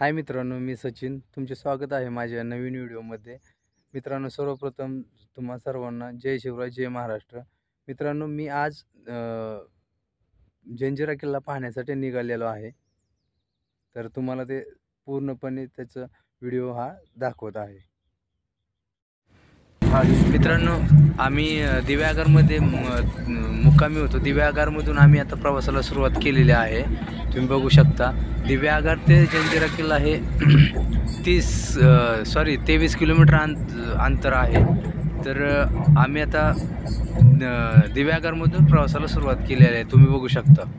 हाय मित्रांनो, मी सचिन. तुमचे स्वागत आहे माझ्या नवीन व्हिडिओमध्ये. मित्रांनो, सर्वप्रथम तुम्हा सर्वांना जय शिवराय, जय महाराष्ट्र. मित्रांनो, मी आज जंजिरा किल्ला पाहण्यासाठी निघालेलो आहे. तर तुम्हाला ते पूर्णपणे त्याचा व्हिडिओ हा दाखवत आहे. मित्रांनो, आम्ही दिव्यागरमध्ये मुक्कामी होतो. दिव्यागरमधून आम्ही आता प्रवासाला सुरुवात केलेली आहे. तुम्ही बघू शकता, दिव्यागर ते जंजिरा किल्ला हे 23 किलोमीटर अंतर आहे. तर आम्ही आता दिव्यागरमधून प्रवासाला सुरुवात केलेली आहे. तुम्ही बघू शकता.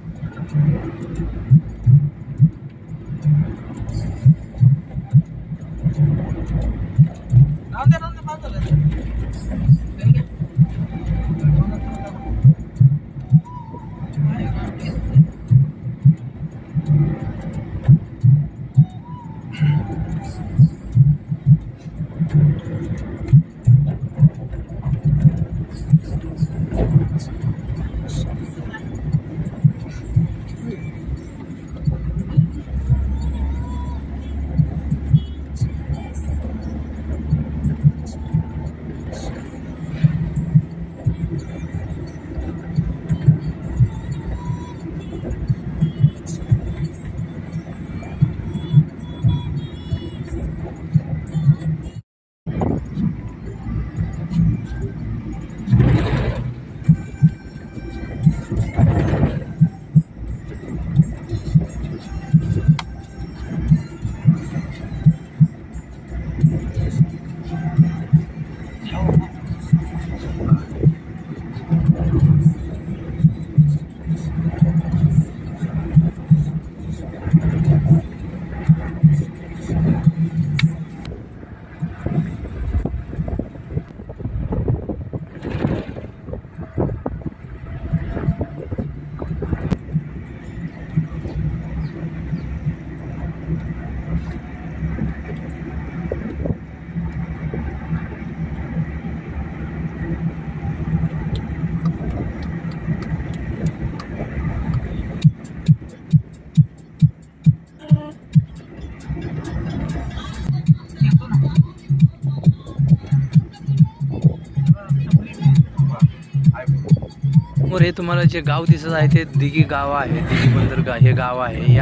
हे तुम्हाला जे गाव दिसत आहे ते दिघी गाव आहे. दिघी बंदर हे गाव आहे.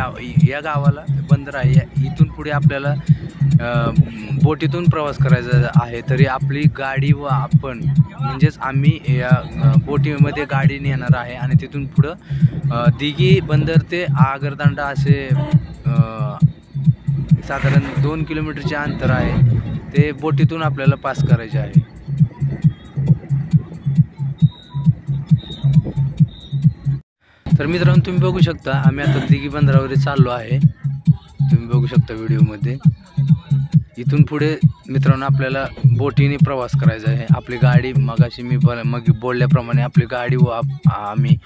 या गावाला बंदर आहे. इथून पुढे आपल्याला बोटीतून प्रवास करायचा आहे. तरी आपली गाडी व आपण म्हणजेच आम्ही या बोटीमध्ये गाडी नेणार आहे आणि तिथून पुढं दिघी बंदर ते आगरदांडा असे साधारण 2 किलोमीटरचे अंतर आहे. ते बोटीतून आपल्याला पास करायचे आहे. तर मित्रांनो, तुम्ही बघू शकता, आम्ही आता दिघी बंदरावर चाललो आहे. तुम्ही बघू शकता व्हिडिओमध्ये. इथून पुढे मित्रांनो आपल्याला बोटीने प्रवास करायचा आहे. आपली गाडी मगाशी मी बोलल्याप्रमाणे आपली गाडी व आम्ही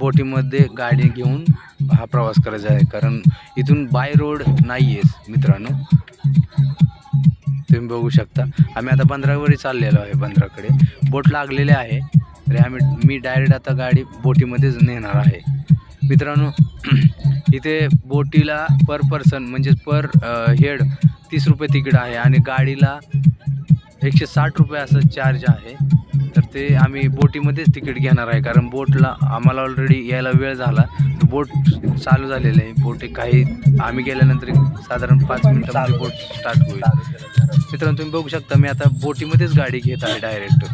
बोटीमध्ये गाडी घेऊन हा प्रवास करायचा आहे. कारण इथून बाय रोड नाही आहे मित्रांनो. तुम्ही बघू शकता, आम्ही आता बंदरावर चाललेलो आहे. बंदराकडे बोट लागलेले आहे. तरी मी डायरेक्ट आता गाडी बोटीमध्येच नेणार आहे. मित्रांनो, इथे बोटीला पर पर्सन म्हणजेच पर हेड 30 रुपये तिकीट आहे आणि गाडीला 160 रुपये असं चार्ज आहे. तर ते आम्ही बोटीमध्येच तिकीट घेणार आहे. कारण बोटला आम्हाला ऑलरेडी यायला वेळ झाला. बोट चालू झालेलं आहे. बोट काही आम्ही गेल्यानंतर साधारण 5 मिनिटांमध्ये बोट स्टार्ट होईल. मित्रांनो, तुम्ही बघू शकता, मी आता बोटीमध्येच गाडी घेत आहे डायरेक्ट.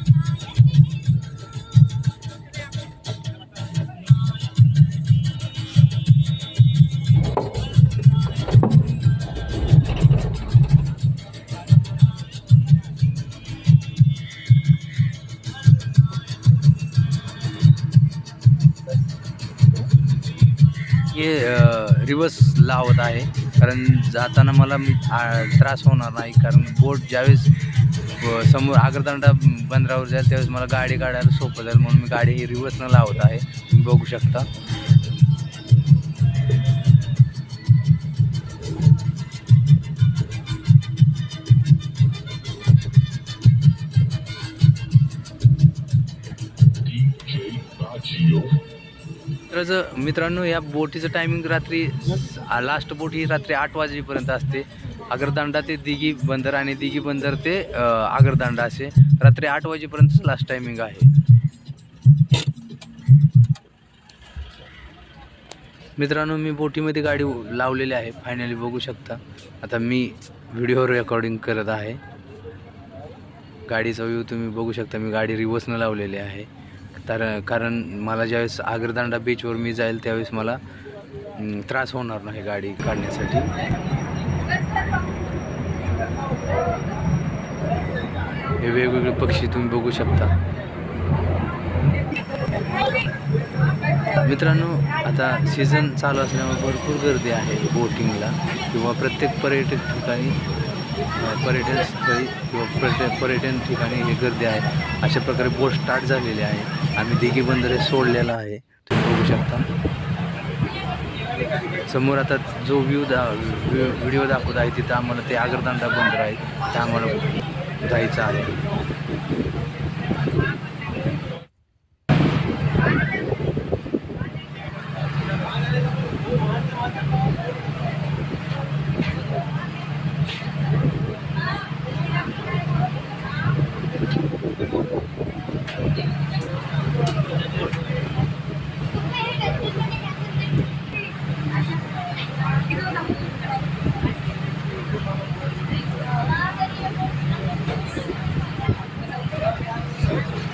हे रिवर्स लावत आहे कारण जाताना मला त्रास होणार नाही. कारण बोट ज्यावेळेस समोर आगरदांडा बंदरावर जाईल त्यावेळेस मला गाडी काढायला सोपं जाईल. म्हणून मी गाडी ही रिवर्सनं लावत आहे. तुम्ही बघू शकता. मित्रांनो या बोटीचं टायमिंग रात्री लास्ट बोट ही रात्री 8 वाजेपर्यंत असते। आगरदांडा ते दिघी बंदर आणि दिघी बंदर ते आगरदांडा असे रात्री 8 वाजेपर्यंत लास्ट टायमिंग आहे। मित्रांनो मी बोटीमध्ये गाडी लावलेली आहे, फायनली बघू शकता। आता मी व्हिडिओ रेकॉर्डिंग करत आहे। गाडीचा व्ह्यू तुम्ही बघू शकता। मी गाडी रिव्हर्सनं लावलेली आहे कारण मला ज्यावेळेस आगरदांडा बीचवर मी जाईल त्यावेळेस मला त्रास होणार नाही गाडी काढण्यासाठी। हे वेगवेगळे पक्षी तुम्ही बघू शकता। मित्रांनो आता सीझन चालू असल्यामुळे भरपूर गर्दी आहे बोटिंगला किंवा प्रत्येक पर्यटन स्थळी किंवा पर्यटन ठिकाणी हे गर्दी आहे। अशा प्रकारे बोट स्टार्ट झालेली आहे। आम्ही दिघी बंदर सोडलेला आहे, तुम्ही बघू शकता। समोर आता जो व्हिडिओ दाखवत आहे तिथं आम्हाला ते आगरदांडा बंदर आहे, ते आम्हाला जायचं आहे।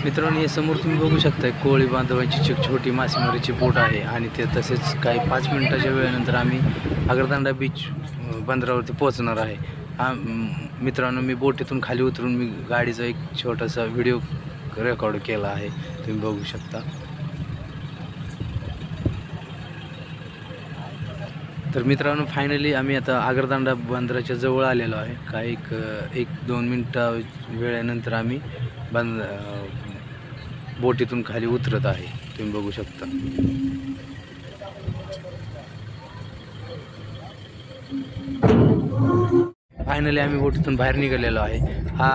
मित्रांनो हे समोर तुम्ही बघू शकता कोळी बांधवांची छोटी मासेमारीची बोट आहे आणि ते तसेच काही 5 मिनिटाच्या वेळेनंतर आम्ही आगरदांडा बीच बंदरावरती पोहोचणार आहे। मित्रांनो मी बोटीतून खाली उतरून मी गाडीचा एक छोटासा व्हिडिओ रेकॉर्ड केला आहे, तुम्ही बघू शकता। तर मित्रांनो फायनली आम्ही आता आगरदांडा बंदराच्या जवळ आलेलो आहे। काही 1-2 मिनिटा वेळेनंतर आम्ही बोटीतून खाली उतरत आहे, तुम्ही बघू शकता। फायनली आम्ही बोटीतून बाहेर निघालेलो आहे। हा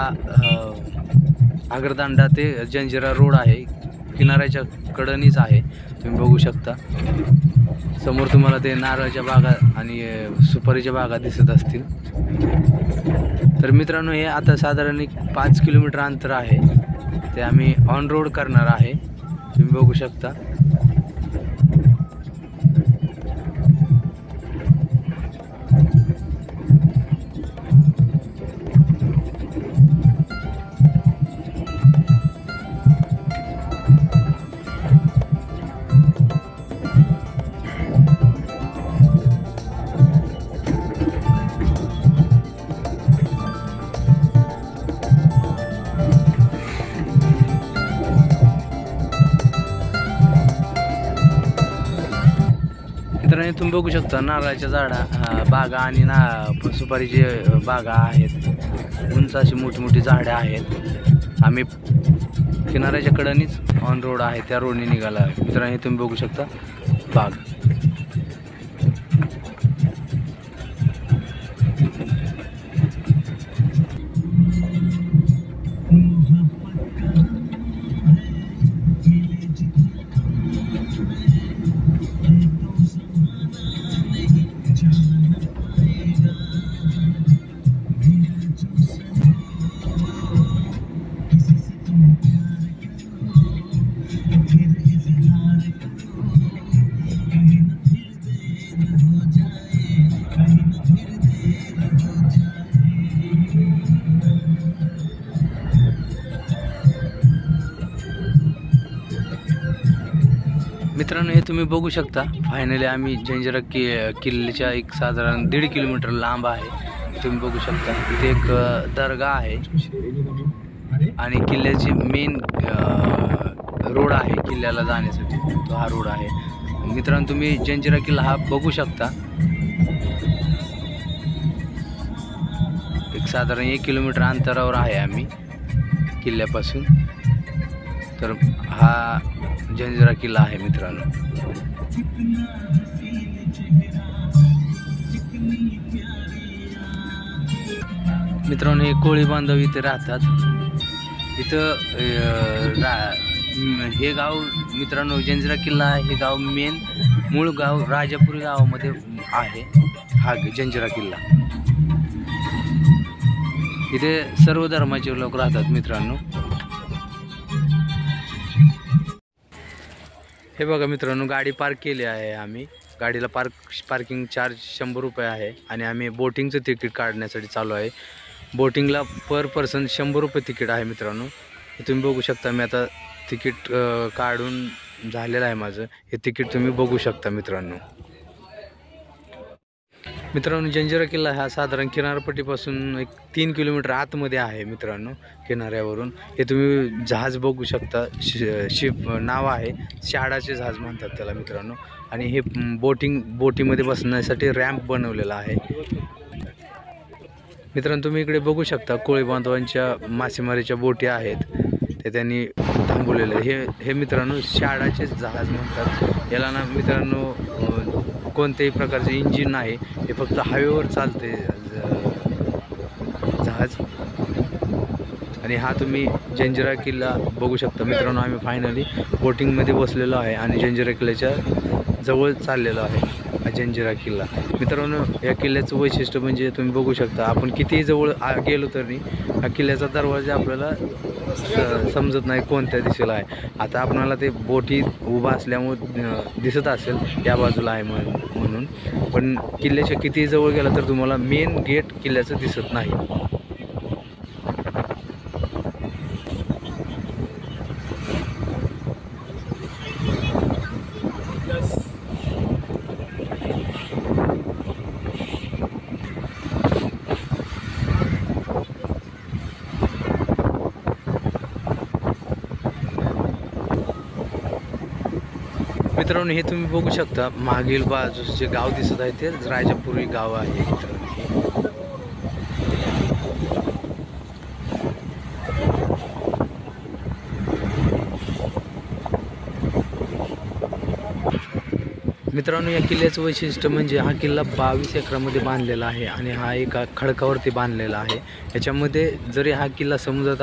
आगरदांडा ते जंजिरा रोड आहे, किनाऱ्याच्या कडेनीच आहे, तुम्ही बघू शकता। समोर तुम्हाला ते नारळाच्या बागा आणि सुपारीच्या बागा दिसत असतील। तर मित्रांनो हे आता साधारण 5 किलोमीटर अंतर आहे, ते आम्ही ऑन रोड करणार आहे, तुम्ही बघू शकता। मित्रांनो तुम्ही बघू शकता नारळाच्या झाडा बागा आणि सुपारीचे बागा आहेत, उंच अशी मोठी मोठी झाडे आहेत। आम्ही किनाऱ्याच्या कडेनीच ऑन रोड आहे, त्या रोडने निघाला आहे। मित्रांनो तुम्ही बघू शकता बाग। मित्रांनो हे तुम्ही बघू शकता फायनली आम्ही जंजिरा किल्ल्याच्या एक साधारण 1.5 किलोमीटर लांब आहे, तुम्ही बघू शकता। इथे एक दर्गा आहे आणि किल्ल्याची मेन रोड आहे किल्ल्याला जाण्यासाठी, तो हा रोड आहे। मित्रांनो तुम्ही जंजिरा किल्ला हा बघू शकता, एक साधारण 1 किलोमीटर अंतरावर आहे आम्ही किल्ल्यापासून। तर हा जंजिरा किल्ला आहे मित्रांनो। मित्रांनो हे कोळी बांधव इथे राहतात। इथं हे गाव मित्रांनो जंजिरा किल्ला हे गाव मूळ गाव राजापुरी गावामध्ये आहे हा जंजिरा किल्ला। इथे सर्व धर्माचे लोक राहतात मित्रांनो। हे बघा मित्रांनो गाडी पार्क केली आहे आम्ही। गाडीला पार्किंग चार्ज 100 रुपये आहे आणि आम्ही बोटिंगचं तिकीट काढण्यासाठी चालू आहे। बोटिंगला पर पर्सन 100 रुपये तिकीट आहे मित्रांनो। तुम्ही बघू शकता मी आता तिकीट काढून झालेलं आहे माझं। हे तिकीट तुम्ही बघू शकता मित्रांनो। मित्रांनो जंजिरा किल्ला हा साधारण किनारपट्टीपासून एक 3 किलोमीटर आतमध्ये आहे मित्रांनो किनाऱ्यावरून। हे तुम्ही जहाज बघू शकता, शिप नाव आहे, शहाडाचे जहाज म्हणतात त्याला मित्रांनो। आणि हे बोटीमध्ये बसण्यासाठी रॅम्प बनवलेला आहे मित्रांनो। तुम्ही इकडे बघू शकता कोळी बांधवांच्या मासेमारीच्या बोटी आहेत ते त्यांनी थांबवलेले। हे मित्रांनो शहाडाचे जहाज म्हणतात याला ना मित्रांनो। कोणत्याही प्रकारचे इंजिन नाही, हे फक्त हवेवर चालते जहाज। आणि हा तुम्ही जंजिरा किल्ला बघू शकता मित्रांनो। आम्ही फायनली बोटिंगमध्ये बसलेलो आहे आणि जंजिरा किल्ल्याच्या जवळ चाललेलो आहे हा जंजिरा किल्ला मित्रांनो। या किल्ल्याचं वैशिष्ट्य म्हणजे तुम्ही बघू शकता, आपण कितीही जवळ गेलो तरी हा किल्ल्याचा दरवाजा आपल्याला समजत नाही कोणत्या दिशेला आहे। आता आपल्याला ते बोटी उभा असल्यामुळे दिसत असेल या बाजूला आहे म्हणून, पण किल्ल्याच्या कितीही जवळ गेला तर तुम्हाला मेन गेट किल्ल्याचं दिसत नाही। मित्रांनो हे तुम्ही बघू शकता मागील बाजूस जे गाव दिसत आहे ते राजापुरी गाव आहे मित्रांनो। मित्रांनो या किल्ल्याचं वैशिष्ट्य म्हणजे हा किल्ला 22 एकरामध्ये बांधलेला आहे आणि हा एका खडकावरती बांधलेला आहे। याच्यामध्ये जरी हा किल्ला समुद्रात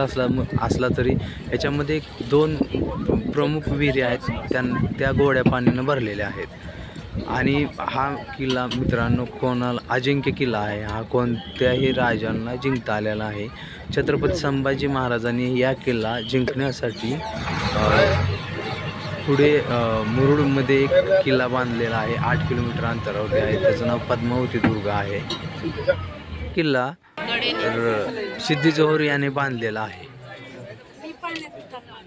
असला तरी याच्यामध्ये 2 प्रमुख विहिरी आहेत, त्या गोड्या पाण्यानं भरलेल्या आहेत। आणि हा किल्ला मित्रांनो कोणाला अजिंक्य किल्ला आहे, हा कोणत्याही राजांना जिंकता आलेला आहे। छत्रपती संभाजी महाराजांनी या किल्ला जिंकण्यासाठी पुढे मुरुडमध्ये एक किल्ला बांधलेला आहे, 8 किलोमीटर अंतरावरती आहे, त्याचं नाव पद्मावती दुर्ग आहे। किल्ला सिद्धी जोहर याने बांधलेला आहे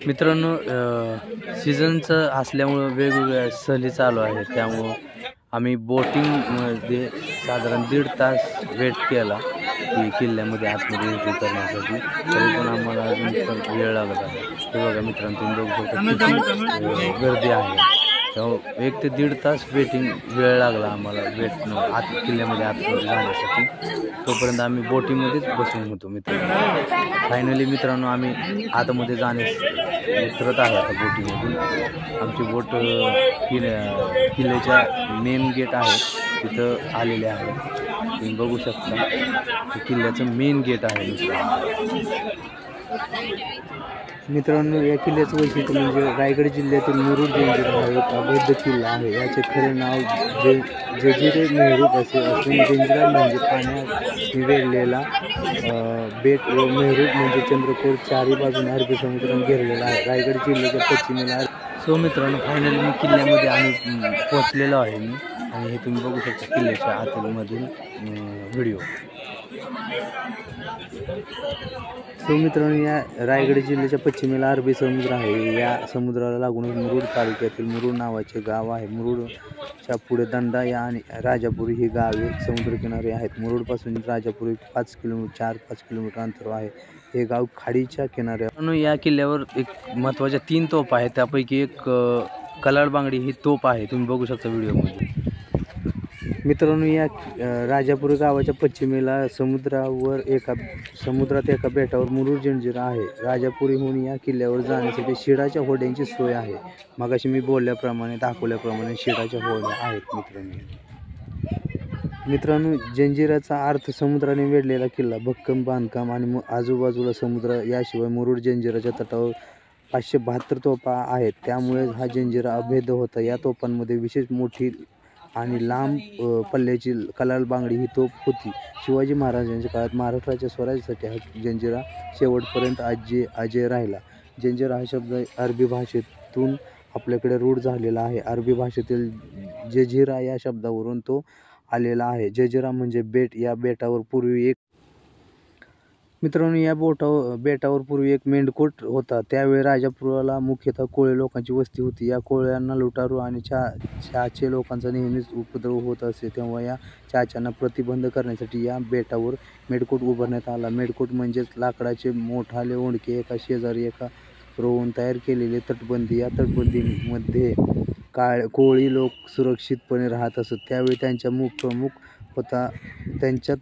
मित्रांनो। सीझनचं असल्यामुळं वेगवेगळ्या सहली चालू आहेत, त्यामुळं आम्ही बोटिंगमध्ये साधारण 1.5 तास वेट केला की किल्ल्यामध्ये आतमध्ये एंट्री करण्यासाठी, तरी पण आम्हाला अजून वेळ लागत आहे। हे बघा मित्रांनो तुम्ही बघू शकता किती गर्दी आहे, त्यामुळे 1 ते 1.5 तास वेळ लागला आम्हाला किल्ल्यामध्ये आतमध्ये जाण्यासाठी। तोपर्यंत आम्ही बोटीमध्येच बसून होतो मित्रांनो। फायनली मित्रांनो आम्ही आतमध्ये उतरत आहे आता बोटीमधून। आमची बोट किल्ल्याच्या मेन गेट आहे तिथं आलेले आहे, तुम्ही बघू शकता किल्ल्याचं मेन गेट आहे मित्रांनो। या किल्ल्याचं वैशिष्ट्य म्हणजे रायगड जिल्ह्यातील मुरुड जंजिरा हा एक अवैध किल्ला आहे। याचे खरे नाव जजिरे मेहरूप असे असून जंजिरा म्हणजे पाण्यात वेढलेला बेट व मेहरूप म्हणजे चंद्रकोर, चारी बाजूने अरबी समुद्राने घेरलेला आहे। रायगड जिल्ह्याच्या पश्चिमेला। सो मित्रांनो फायनली मी किल्ल्यामध्ये आम्ही पोहोचलेलो आहे आणि हे तुम्ही बघू शकता किल्ल्याच्या आतमधील व्हिडिओ। सो मित्रांनो या रायगड जिल्ह्याच्या पश्चिमेला अरबी समुद्र आहे। या समुद्राला लागूनच मुरुड तालुक्यातील मुरुड नावाचे गाव आहे। मुरुडच्या पुढे दंडा आणि राजापुरी ही गावे समुद्रकिनारी आहेत। मुरुडपासून राजापुरी 4-5 किलोमीटर अंतरावर आहे। हे गाव खाडीच्या किनाऱ्यावर। या किल्ल्यावर एक महत्त्वाच्या 3 तोफ आहेत, त्यापैकी एक कलाड बांगडी ही तोफ आहे, तुम्ही बघू शकता व्हिडिओमध्ये। मित्रांनो या राजापुरी गावाच्या पश्चिमेला समुद्रात एका बेटावर मुरुड जंजिरा आहे। राजापुरीहून या किल्ल्यावर जाण्यासाठी शिडाच्या होड्यांची सोय आहे। मगाशी मी दाखवल्याप्रमाणे शिडाच्या होड्या आहेत मित्रांनो। जंजिराचा अर्थ समुद्राने वेढलेला किल्ला, भक्कम बांधकाम आणि आजूबाजूला समुद्र। याशिवाय मुरुड जंजिराच्या तटावर 572 तोफा आहेत. त्यामुळे हा जंजिरा अभेद्य होता. या तोफांमध्ये विशेष मोठी आणि लांब पल्ल्याची कलाल बांगडी ही तोफ होती. शिवाजी महाराजांच्या काळात महाराष्ट्राच्या स्वराज्यासाठी हा जंजिरा शेवटपर्यंत अजय राहिला. जंजिरा हा शब्द अरबी भाषेतून आपल्याकडे रूढ झालेला आहे. अरबी भाषेतील जझिरा या शब्दावरून तो आलेला आहे. जझिरा म्हणजे बेट. या बेटावर पूर्वी एक मित्रांनो या बेटावर पूर्वी एक मेंढकोट होता. त्यावेळी राजापुराला मुख्यतः कोळी लोकांची वस्ती होती. या कोळ्यांना लुटारू आणि चाचे लोकांचा नेहमीच उपद्रव होत असे. तेव्हा या चाच्यांना प्रतिबंध करण्यासाठी या बेटावर मेढकोट उभारण्यात आला. मेढकोट म्हणजेच लाकडाचे मोठाले ओंडके एका शेजारी एका रोवून तयार केलेले तटबंदी. या तटबंदीमध्ये कोळी लोक सुरक्षितपणे राहत असत. त्यावेळी त्यांच्यात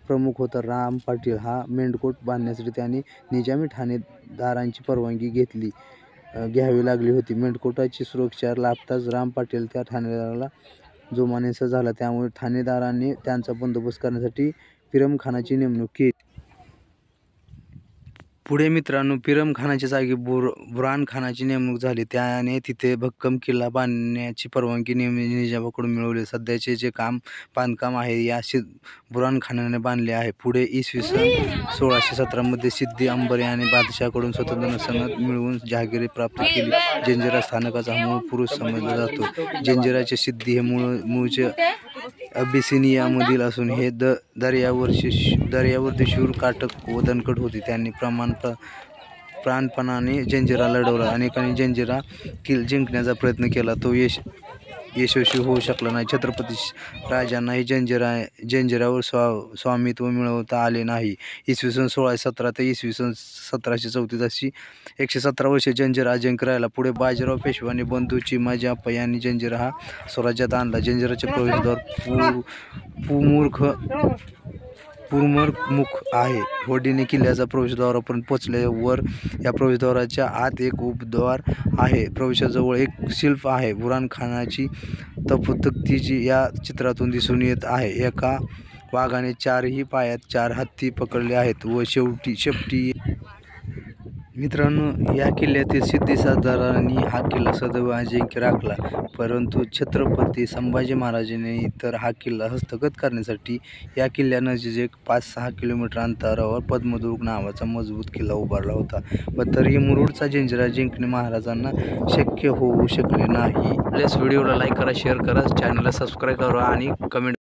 प्रमुख होता राम पाटील. हा मेंढकोट बांधण्यासाठी त्याने निजामी ठाणेदारांची परवानगी घ्यावी लागली होती. मेंढकोटाची सुरक्षा लाभताच राम पाटील त्या ठाणेदाराला जोमानेसा झाला. त्यामुळे ठाणेदारांनी त्यांचा बंदोबस्त करण्यासाठी पिरमखानाची नेमणूक केली. पुढे मित्रांनो पिरमखानाच्या जागी बुऱ्हाणखानाची नेमणूक झाली. त्याने तिथे भक्कम किल्ला बांधण्याची परवानगी निजामाकडून मिळवली. सध्याचे जे बांधकाम आहे या बुऱ्हाणखानाने बांधले आहे. पुढे इसवी सन 1617 मध्ये सिद्दी अंबर याने बादशाहकडून स्वतंत्र सनद मिळवून जहागिरी प्राप्त केली. जंजिरा स्थानकाचा मूळ पुरुष समजला जातो. जंजिराचे सिद्दी हे मूळचे अबिसिनियामधील असून हे दर्यावर्दी शूर, काटक व दणकट होते. त्यांनी प्राणपणाने जंजिरा लढवला. अनेकांनी जंजिरा जिंकण्याचा प्रयत्न केला. तो यशस्वी होऊ शकला नाही. छत्रपती राजांनाही जंजिरावर स्वामित्व मिळवता आले नाही. इसवी सन 1617 ते इसवी सन 1734 अशी 117 वर्षे जंजिरा अजिंक्य राहिला. पुढे बाजीराव पेशव्यांनी बंधू चिमाजी अप्पा यांनी जंजिरा हा स्वराज्यात आणला. जंजिराचे प्रवेशद्वार पूर्वमुख आहे. होडीने किल्ल्याच्या प्रवेशद्वारापर्यंत पोहोचल्यावर या प्रवेशद्वाराच्या आत एक उपद्वार आहे. प्रवेशाजवळ एक शिल्प आहे. बुऱ्हाणखानाची तपोतक्ती या चित्रातून दिसून येत आहे. एका वाघाने 4ही पायात 4 हत्ती पकडले आहेत व शेपटी. मित्रांनो या किल्ल्यातील सिद्दी सरदारांनी हा किल्ला सदैव अजिंक्य राखला. परंतु छत्रपती संभाजी महाराजांनी तर हा किल्ला हस्तगत करण्यासाठी या किल्ल्यानजीक 5-6 किलोमीटर अंतरावर पद्मदुर्ग नावाचा मजबूत किल्ला उभारला होता. पण तरीही मुरुडचा जंजिरा जिंकणे महाराजांना शक्य होऊ शकले नाही. प्लीज व्हिडिओला लाईक करा, शेअर करा, चॅनलला सबस्क्राईब करा आणि कमेंट